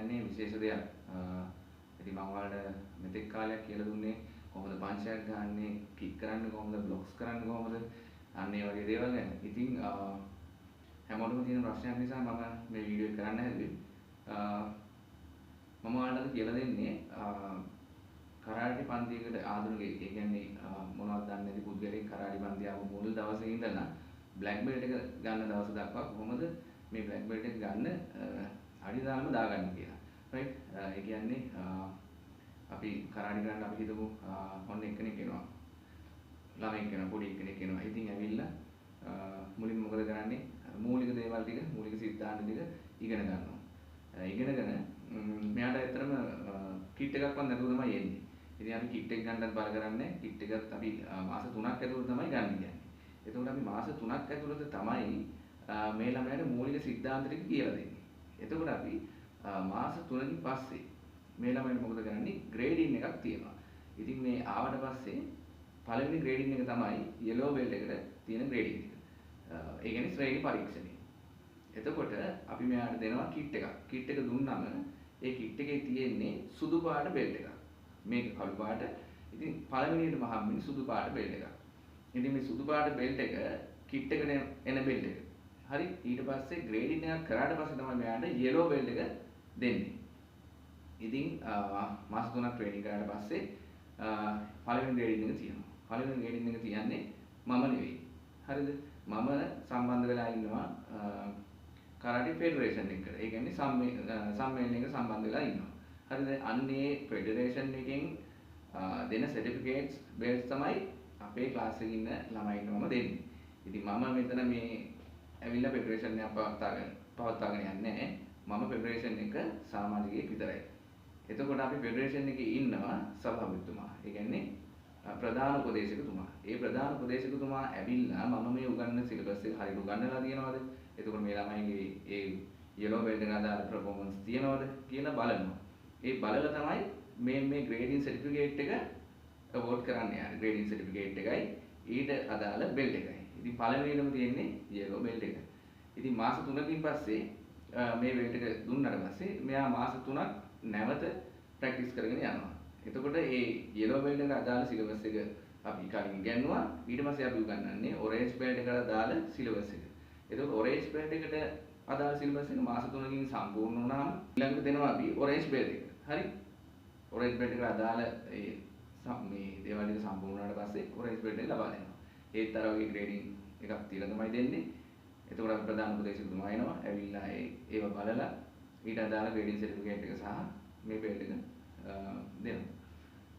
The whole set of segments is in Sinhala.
කියන්නේ විශේෂ දෙයක්. ඉතින් මම ඔයාලට මෙතෙක් කාලයක් කියලා දුන්නේ කොහොමද පංචයක් ගන්නෙ, කික් කරන්නේ කොහොමද, බ්ලොක්ස් කරන්නේ කොහොමද, අන්න ඒ වගේ දේවල් ගැන. ඉතින් හැමෝටම තියෙන ප්‍රශ්නයක් නිසා මම මේ වීඩියෝ එක කරන්න හැදුවේ. මම ඔයාලට කියලා දෙන්නේ කරාටි පන්තියකට ආධුනිකයෙක්, ඒ කියන්නේ මොනවද දන්නේ නැති පුද්ගලයෙක් කරාටි පන්තිය ආපු මුල් දවසේ ඉඳලා බ්ලැක් බෙල්ට් එක ගන්න දවස දක්වා කොහොමද මේ බ්ලැක් බෙල්ට් එක ගන්න අඩිදාලම දාගන්න කියලා. රයිට්. ඒ කියන්නේ අපි කරාටි කරන්න අපි හිතමු ඔන්න එක්කෙනෙක් එනවා. ළමෙක් එනවා, පොඩි එක්කෙනෙක් එනවා. ඉතින් ඇවිල්ලා මුලින්ම මොකද කරන්නේ? මූලික දේවල් ටික, මූලික සිද්ධාන්ත ටික ඉගෙන ගන්නවා. ඉගෙනගෙන මෙයාට ඇත්තටම කිට් එකක්වත් නැතුව තමයි එන්නේ. ඉතින් අපි කිට් එක ගන්නත් බල කරන්නේ. කිට් එකත් අපි මාස 3ක් ඇතුළත තමයි ගන්න කියන්නේ. එතකොට අපි මාස 3ක් ඇතුළත තමයි මේ ළමයාට මූලික සිද්ධාන්ත ටික කියලා දෙන්නේ. එතකොට අපි මාස 3කින් පස්සේ මේ ළමයාට මොකද කරන්නේ? ග්‍රේඩින් එකක් තියෙනවා. ඉතින් මේ ආවට පස්සේ පළවෙනි ග්‍රේඩින් එක තමයි yellow belt එකට තියෙන ග්‍රේඩින් එක. ඒ කියන්නේ ශ්‍රේණි පරීක්ෂණය. එතකොට අපි මෙයාට දෙනවා කිට් එකක්. කිට් එක දුන්නාම ඒ කිට් එකේ තියෙන්නේ සුදු පාට බෙල්ට් එකක්. මේක කළු පාට. ඉතින් පළවෙනියටම හම්බෙන්නේ සුදු පාට බෙල්ට් එකක්. ඉතින් මේ සුදු පාට බෙල්ට් එක කිට් එකට එන බෙල්ට් එක. හරි. ඊට පස්සේ ග්‍රේඩින් එකක් කරාට පස්සේ තමයි මෙයාට yellow belt එක දෙන්නේ. ඉතින් මාස 3ක් ට්‍රේනින් කරාට පස්සේ පළවෙනි ග්‍රේඩින් එක තියෙනවා. පළවෙනි ග්‍රේඩින් එක තියන්නේ මම නෙවෙයි. හරිද? මම සම්බන්ධ වෙලා ඉන්නවා කරාටි ෆෙඩරේෂන් එකට. ඒ කියන්නේ සම්මේලනයකට සම්බන්ධ වෙලා ඉන්නවා. හරිද? අන්නේ ෆෙඩරේෂන් එකෙන් දෙන සර්ටිෆිකේට්ස් බෙල්ට්ස් තමයි අපේ ක්ලාස් එකේ ඉන්න ළමයින්ටම දෙන්නේ. ඉතින් මම මෙතන මේ ඇවිල්ලා ෆෙඩරේෂන් එක පවත්වාගෙන යන්නේ නැහැ. මම ෆෙඩරේෂන් එක සමාජිකයෙක් විතරයි. එතකොට අපි ෆෙඩරේෂන් එකේ ඉන්නවා සභාපතිතුමා. ඒ කියන්නේ ප්‍රධාන උපදේශකතුමා. ඒ ප්‍රධාන උපදේශකතුමා ඇවිල්ලා මම මේ උගන්වන සිලබස් එක හරියට උගන්වලා තියෙනවද? එතකොට මේ ළමයිගේ ඒ yellow belt එකට අදාළ performance තියෙනවද කියලා බලනවා. ඒ බලලා තමයි මේ grading certificate එක award කරන්න යන්නේ. grading certificate එකයි ඊට අදාළ belt එකයි. ඉතින් පළවෙනියටම තියෙන්නේ yellow belt එක. ඉතින් මාස 3කින් පස්සේ මේ belt එක දුන්නාට පස්සේ මෙයා මාස 3ක් නැවත practice කරගෙන යනවා. එතකොට ඒ yellow belt එකට අදාළ syllabus එක අපි කලින් ඉගෙනුවා. ඊට පස්සේ අපි උගන්වන්නේ orange belt එකට අදාළ syllabus එක. එතකොට orange belt එකට අදාළ syllabus එක මාස 3කින් සම්පූර්ණ වුණාම ඊළඟට දෙනවා අපි orange belt එක. හරි? orange belt එකට අදාළ මේ දේවල් ටික සම්පූර්ණ වුණාට පස්සේ orange belt එක ලබා දෙනවා. ඒත් අර වගේ grading එකක් තියලා තමයි දෙන්නේ. එතකොට අපි ප්‍රධාන උපදේශකතුමා එනවා. ඇවිල්ලා ඒව බලලා ඊට අදාළ grading certificate එක සහ මේ belt එක දෙනවා.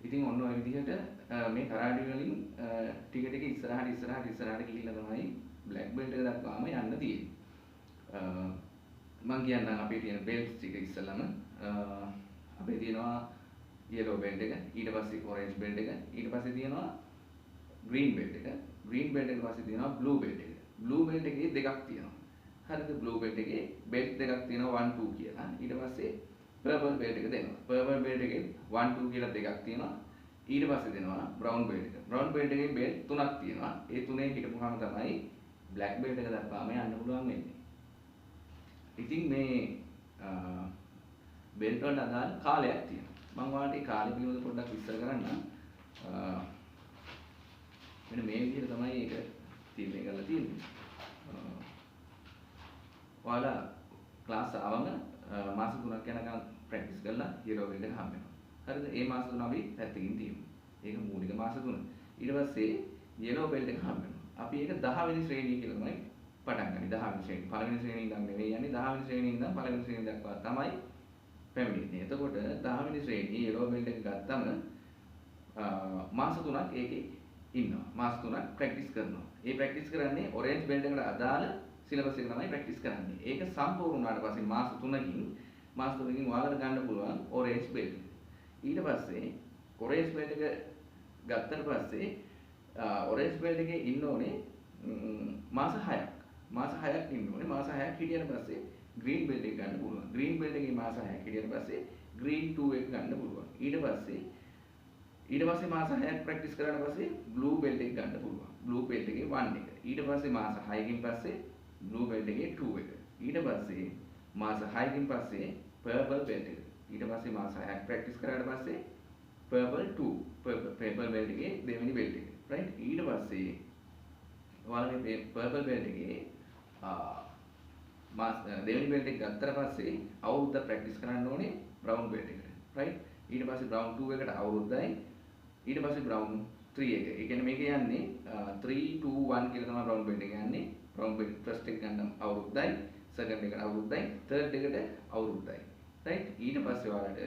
ඉතින් ඔන්න ඔය විදිහට මේ කරාටි වලින් ටික ටික ඉස්සරහට ගිහිල්ලා තමයි black belt එක දක්වාම යන්න තියෙන්නේ. මම කියන්නම් අපේ තියෙන belts ටික ඉස්සෙල්ලාම අපේ තියෙනවා yellow belt එක, ඊට පස්සේ orange belt එක, ඊට පස්සේ තියෙනවා green belt එක. green belt එක පස්සේ තියෙනවා blue belt එක. blue belt එකේ දෙකක් තියෙනවා. හරිද? blue belt එකේ belt දෙකක් තියෙනවා 1 2 කියලා. ඊට පස්සේ purple belt එක දෙනවා. purple belt එකේ 1 2 කියලා දෙකක් තියෙනවා. ඊට පස්සේ දෙනවා brown belt එක. brown belt එකේ belt තුනක් තියෙනවා. ඒ තුනේ හිටපුවාම තමයි black belt එක දක්වාම යන්න පුළුවන් වෙන්නේ. ඉතින් මේ belt වලට අදාළ කාලයක් තියෙනවා. මම ඔයාලට ඒ කාලය පිළිබඳව පොඩ්ඩක් විස්තර කරන්නම්. මෙන්න මේ විදිහට තමයි ඒක තීරණය කරලා තියෙන්නේ. ඔයාලා ක්ලාස් ආවම මාස 3ක් යනකම් ප්‍රැක්ටිස් කරලා yellow belt එක හම්බ වෙනවා. හරිද? ඒ මාස 3 අපි පැත්තකින් තියමු. ඒක මූලික මාස 3. ඊට පස්සේ yellow belt එක හම්බ වෙනවා. අපි ඒක 10 වෙනි ශ්‍රේණිය කියලා තමයි පටන් ගන්නේ. 10 වෙනි ශ්‍රේණිය. පළවෙනි ශ්‍රේණිය ඉඳන් නෙවෙයි යන්නේ 10 වෙනි ශ්‍රේණිය ඉඳන් පළවෙනි ශ්‍රේණිය දක්වා තමයි පැමිණෙන්නේ. එතකොට 10 වෙනි ශ්‍රේණියේ yellow belt එක ගත්තම මාස 3ක් ඒකේ ඉන්නවා. මාස 3ක් ප්‍රැක්ටිස් කරනවා. ඒ ප්‍රැක්ටිස් කරන්නේ orange belt එකට අදාළ සිලබස් එක තමයි ප්‍රැක්ටිස් කරන්නේ. ඒක සම්පූර්ණ වුණාට පස්සේ මාස 3කින් ඔයාලට ගන්න පුළුවන් orange belt එක. ඊට පස්සේ orange belt එක ගත්තට පස්සේ orange belt එකේ ඉන්න ඕනේ මාස 6ක්. මාස 6ක් ඉන්න ඕනේ. මාස 6ක් හිටියට පස්සේ green belt එක ගන්න පුළුවන්. green belt එකේ මාස 6ක් හිටියට පස්සේ green 2 එක ගන්න පුළුවන්. ඊට පස්සේ මාස 6ක් ප්‍රැක්ටිස් කරාට පස්සේ blue belt එක ගන්න පුළුවන්. blue belt එකේ 1 එක. ඊට පස්සේ මාස 6කින් පස්සේ blue belt එකේ 2 එක. ඊට පස්සේ මාස 6කින් පස්සේ purple belt එක. ඊට පස්සේ මාස 6ක් ප්‍රැක්ටිස් කරාට පස්සේ purple 2 purple belt එකේ දෙවෙනි belt එක. right? ඊට පස්සේ ඔයාලා මේ purple belt එකේ දෙවෙනි belt එක ගත්තට පස්සේ අවුරුද්දක් ප්‍රැක්ටිස් කරන්න ඕනේ brown belt එකට. right? ඊට පස්සේ brown 2 එකට අවුරුද්දයි. ඊට පස්සේ brown 3 එක. ඒ කියන්නේ මේක යන්නේ 3 2 1 කියලා තමයි brown belt එක යන්නේ. brown belt first එක ගන්න අවුරුද්දයි, second එකට අවුරුද්දයි, third එකට අවුරුද්දයි. right? ඊට පස්සේ ඔයාලට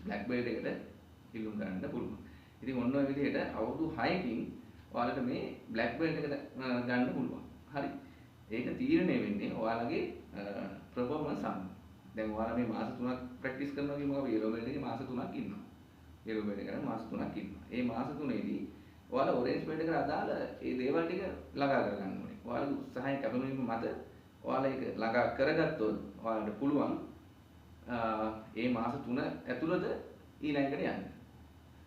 black belt එකට ඉල්ලුම් කරන්න පුළුවන්. ඉතින් ඔන්න ඔය විදිහට අවුරුදු 6කින් ඔයාලට මේ black belt එක ගන්න පුළුවන්. හරි. ඒක තීරණය වෙන්නේ ඔයාලගේ performance අනුව. දැන් ඔයාලා මේ මාස 3ක් ප්‍රැක්ටිස් කරනවා කියමුකෝ අපි yellow belt එකේ මාස 3ක් ඉන්නවා. yellow belt එකට මාස 3ක් ඉන්නවා. ඒ මාස 3ේදී ඔයාලා orange belt එකට අදාළ ඒ දේවල් ටික ළඟා කරගන්න ඕනේ. ඔයාලගේ උත්සාහයෙන් කැපවීම මත ඔයාලා ඒක ළඟා කරගත්තොත් ඔයාලට පුළුවන් ඒ මාස 3 ඇතුළත ඊළඟට යන්න.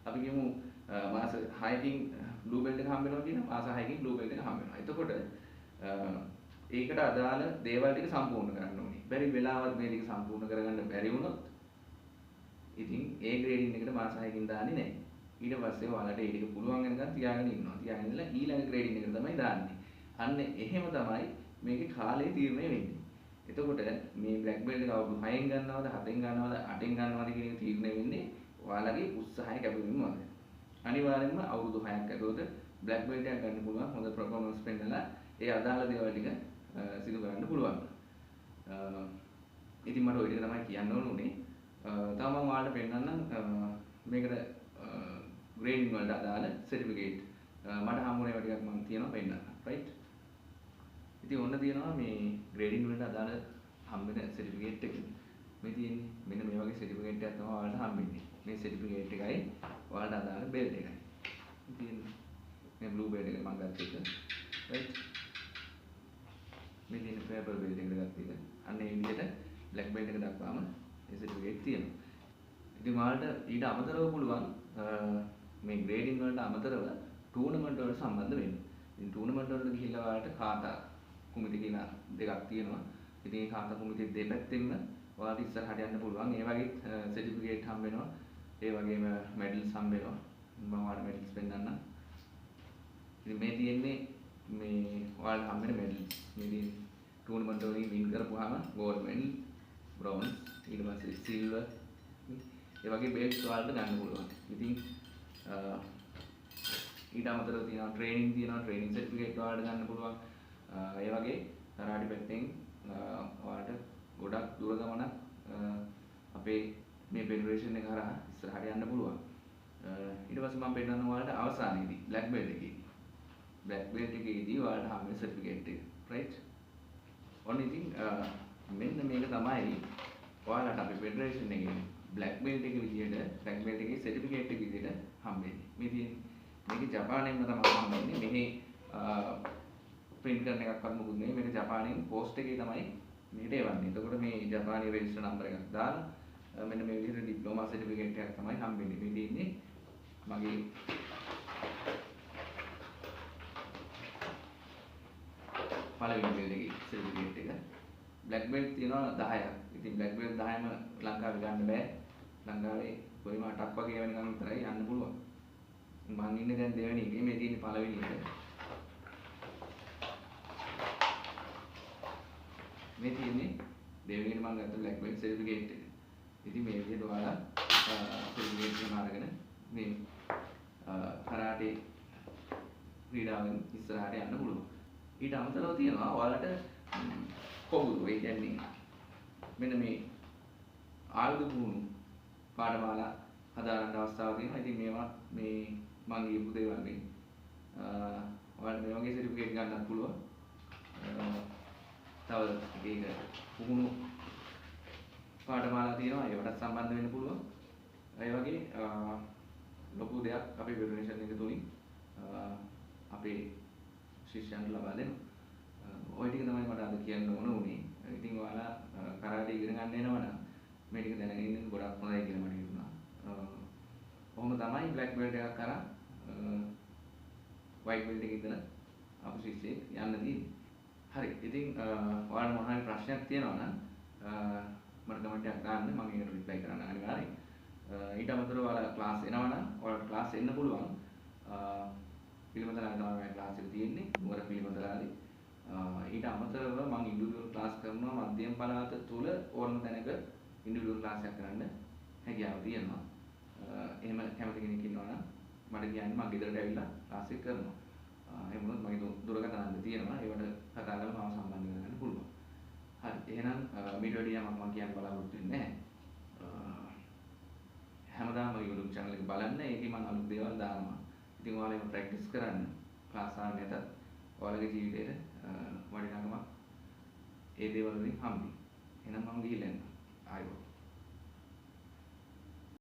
අපි කියමු මාස 6කින් blue belt එක හම්බ වෙනවා කියන මාස 6කින් blue belt එක හම්බ වෙනවා. එතකොට ඒකට අදාළ දේවල් ටික සම්පූර්ණ කරන්න ඕනේ. බැරි වෙලාවත් මේ ටික සම්පූර්ණ කරගන්න බැරි වුණොත් ඉතින් ඒ ග්‍රේඩින් එකට මාස 6කින් දාන්නේ නැහැ. ඊට පස්සේ ඔයාලට ඒ ටික පුළුවන් වෙනකන් තියාගෙන ඉන්නවා. තියාගෙන ඉඳලා ඊළඟ ග්‍රේඩින් එකට තමයි දාන්නේ. අන්න එහෙම තමයි මේකේ කාලය තීරණය වෙන්නේ. එතකොට මේ බ්ලැක් බෙල්ට් එක අවුරුදු 6න් ගන්නවද 7න් ගන්නවද 8න් ගන්නවද කියන එක තීරණය වෙන්නේ ඔයාලගේ උත්සාහය කැපවීම මත. අනිවාර්යෙන්ම අවුරුදු 6ක් ඇතුළත බ්ලැක් බෙල්ට් එකක් ගන්න පුළුවන් හොඳ පර්ෆෝමන්ස් පෙන්නලා ඒ අදාළ දේවල් ටික සිදු කරන්න පුළුවන්. ඉතින් මට ඔය ටික තමයි කියන්න ඕන උනේ. තව මම ඔයාලට පෙන්නන්නම් මේකට ග්‍රේඩින් වලට අදාළ සර්ටිෆිකේට් මට හම්බුනේ ඒවා ටිකක් මම තියනවා පෙන්නන්න. right? ඉතින් ඔන්න තියෙනවා මේ ග්‍රේඩින් වලට අදාළ හම්බෙන සර්ටිෆිකේට් එක. මේ තියෙන්නේ මෙන්න මේ වගේ සර්ටිෆිකේට් එකක් තමයි ඔයාලට හම්බෙන්නේ. මේ සර්ටිෆිකේට් එකයි ඔයාලට අදාළ බෙල්ට් එකයි. ඉතින් මේ බ්ලූ බෙල්ට් එක මම ගත්ත එක. right? මේ තියෙන පර්පල් බෙල්ට් එක ගත්ත එක. අන්න ඒ විදිහට බ්ලැක් බෙල්ට් එක දක්වාම ඒ සර්ටිෆිකේට් තියෙනවා. ඉතින් ඔයාලට ඊට අමතරව පුළුවන් මේ ග්‍රේඩින් වලට අමතරව ටූර්නමන්ට් වලට සම්බන්ධ වෙන්න. ඉතින් ටූර්නමන්ට් වලට ගිහිල්ලා ඔයාලට කාතා කුමිති කියලා දෙකක් තියෙනවා. ඉතින් මේ කාතා කුමිති දෙපැත්තෙම ඔයාලට ඉස්සරහට යන්න පුළුවන්. ඒ වගේ සර්ටිෆිකේට් හම්බ වෙනවා. ඒ වගේම මෙඩල්ස් හම්බ වෙනවා. මම ඔයාලට මෙඩල්ස් පෙන්නන්නම්. ඉතින් මේ තියෙන්නේ මේ ඔයාලට හම්බ වෙන මෙඩල්ස්. මේ ටූර්නමන්ට් වලින් වින් කරපුවාම ගෝල්ඩ් මෙඩල්, බ්‍රෝන්ස්, ඊට පස්සේ සිල්වර් ඒ වගේ බෙල්ට්ස් ඔයාලට ගන්න පුළුවන්. ඉතින් ඊට අමතරව තියෙනවා ට්‍රේනින් සර්ටිෆිකේට් ඔයාලට ගන්න පුළුවන්. ඒ වගේ කරාටි පැත්තෙන් ඔයාලට ගොඩක් දුර ගමනක් අපේ මේ ෆෙඩරේෂන් එක හරහා ඉස්සරහට යන්න පුළුවන්. ඊට පස්සේ මම පෙන්නන්න ඔයාලට අවසානයේදී බ්ලැක් බෙල්ට් එකේදී ඔයාලට හම්බෙන සර්ටිෆිකේට් එක. right? ඔන්න ඉතින් මෙන්න මේක තමයි ඔයාලට අපේ ෆෙඩරේෂන් එකේ බ්ලැක් බෙල්ට් එක විදියට බ්ලැක් බෙල්ට් එකේ සර්ටිෆිකේට් එක විදියට හම්බෙන්නේ. මේ තියෙන්නේ මේක ජපානයෙන්ම තමයි හම්බෙන්නේ. මෙහි print කරන එකක්වත් මොකුත් නෙමෙයි. මේක ජපානයෙන් පෝස්ට් එකේ තමයි මේකට එවන්නේ. එතකොට මේ ජපානයේ රෙජිස්ටර් නම්බර් එකක් දාලා මෙන්න මේ විදිහට ඩිප්ලෝමා සර්ටිෆිකේට් එකක් තමයි හම්බෙන්නේ. මේ තියෙන්නේ මගේ පළවෙනි බෙල්ට් එකේ සර්ටිෆිකේට් එක. බ්ලැක් බෙල්ට් තියෙනවා 10ක්. ඉතින් බ්ලැක් බෙල්ට් 10ම ලංකාවේ ගන්න බෑ. ලංකාවේ කොයිම 8ක් වගේ වෙනකන් විතරයි යන්න පුළුවන්. මම ඉන්නේ දැන් දෙවෙනි එකේ. මේ තියෙන්නේ පළවෙනි එක. මේ තියෙන්නේ දෙවෙනි එක මම ගත්ත බ්ලැක් බෙල්ට් සර්ටිෆිකේට් එක. ඉතින් මේ විදිහට ඔයාලා සර්ටිෆිකේට් එක අරගෙන මේ කරාටේ ක්‍රීඩාවෙන් ඉස්සරහට යන්න පුළුවන්. ඊට අමතරව තියෙනවා ඔයාලට කොහොමද ඒ කියන්නේ මෙන්න මේ ආයුධ පුහුණු පාඨමාලා හදාගන්න අවස්ථාවක් තියෙනවා. ඉතින් මේවා මේ මම කියපු දේවල් මේ ඔයාලට මේ වගේ සර්ටිෆිකේට් ගන්නත් පුළුවන්. තව ඒක පුහුණු පාඨමාලා තියෙනවා. ඒවටත් සම්බන්ධ වෙන්න පුළුවන්. ඒ වගේ ලොකු දෙයක් අපේ ෆෙඩරේෂන් එක තුලින් අපේ ශිෂ්‍යයන්ට ලබා දෙනවා. ඔය ටික තමයි මට අද කියන්න ඕන උනේ. ඉතින් ඔයාලා කරාටි ඉගෙන ගන්න එනවා නම් මේ ටික දැනගෙන ඉන්න ගොඩක් හොඳයි කියලා මට හිතුණා. කොහොම තමයි බ්ලැක් බෙල්ට් එකක් කරා වයිට් බෙල්ට් එකේ ඉඳලා අපු ශිෂ්‍යෙක් යන්න තියෙන්නේ. හරි. ඉතින් ඔයාලා මොනවා හරි ප්‍රශ්නයක් තියෙනවා නම් මට කමෙන්ට් එකක් දාන්න මම ඒකට රිප්ලයි කරන්න අනිවාර්යෙන්. ඊට අමතරව ඔයාලා ක්ලාස් එනවනම් ඔයාලට ක්ලාස් එන්න පුළුවන්. පිළිමතලාවේ තමයි මම ක්ලාස් එක තියෙන්නේ. නුවර පිළිමතලාවේ. ඊට අමතරව මම ඉන්ඩිවිඩුවල් ක්ලාස් කරනවා මධ්‍යම පළාත තුල ඕනම තැනක ඉන්ඩිවිඩුවල් ක්ලාස් එකක් කරන්න හැකියාව තියෙනවා. එහෙම කැමති කෙනෙක් ඉන්නවා නම් මට කියන්න මම ගෙදරට ඇවිල්ලා ක්ලාස් එක කරනවා. එහෙම වුණොත් මගේ දුරකථන අංක තියෙනවා. ඒවට කතා කරලා මාව සම්බන්ධ කරගන්න පුළුවන්. හරි. එහෙනම් මීට වැඩි යමක් මම කියන්න බලාපොරොත්තු වෙන්නේ නැහැ. හැමදාම මගේ YouTube channel එක බලන්න. ඒකේ මම අලුත් දේවල් දානවා. ඉතින් ඔයාලා ඒක ප්‍රැක්ටිස් කරන්න. ක්ලාස් ආන්න නැතත් ඔයාලගේ ජීවිතේට වටිනාකමක් ඒ දේවල් වලින් හම්බෙයි. එහෙනම් මම ගිහිල්ලා එන්න. ආයෙත්